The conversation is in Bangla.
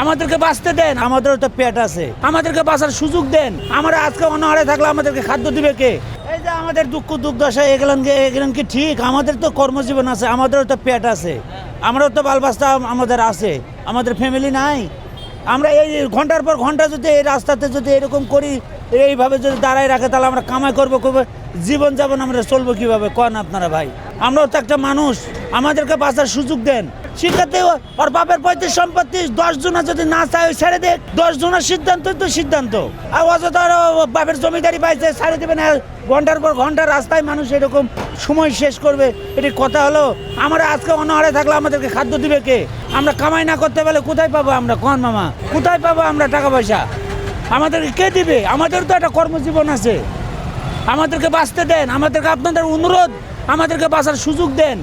আমাদেরকে বাঁচতে দেন, আমাদেরও তো পেট আছে, আমাদেরকে বাঁচার সুযোগ দেন। আমরা আজকে অনাহারে থাকলে আমাদেরকে খাদ্য দিবে কে? এই যে আমাদের দুঃখ দুর্দশা এগুলো কি ঠিক? আমাদের তো কর্মজীবন আছে, আমাদেরও তো পেট আছে, আমরাও তো বাল বাচ্চা আমাদের আছে, আমাদের ফ্যামিলি নাই। আমরা এই ঘন্টার পর ঘন্টা যদি এই রাস্তাতে যদি এরকম করি, এইভাবে যদি দাঁড়ায় রাখে, তাহলে আমরা কামাই করবো কবে? জীবন যাপন আমরা চলবো কিভাবে কন আপনারা ভাই? আমরাও তো একটা মানুষ, আমাদেরকে বাঁচার সুযোগ দেন। শিক্ষাতে ওর বাপের 35 সম্পত্তি 10 জনা যদি না চায় ছেড়ে দেখ, 10 জনের সিদ্ধান্তই তো সিদ্ধান্ত। আর অযথা বাপের জমিদারি পাইছে ছেড়ে দেবে না, ঘন্টার পর ঘন্টা রাস্তায় মানুষ এরকম সময় শেষ করবে, এটি কথা হলো? আমরা আজকে অনাহারে থাকলে আমাদেরকে খাদ্য দিবে কে? আমরা কামাই না করতে পারলে কোথায় পাবো আমরা? কন মামা, কোথায় পাবো আমরা টাকা পয়সা? আমাদেরকে কে দিবে? আমাদের তো একটা কর্মজীবন আছে, আমাদেরকে বাঁচতে দেন। আমাদেরকে আপনাদের অনুরোধ, আমাদেরকে বাঁচার সুযোগ দেন।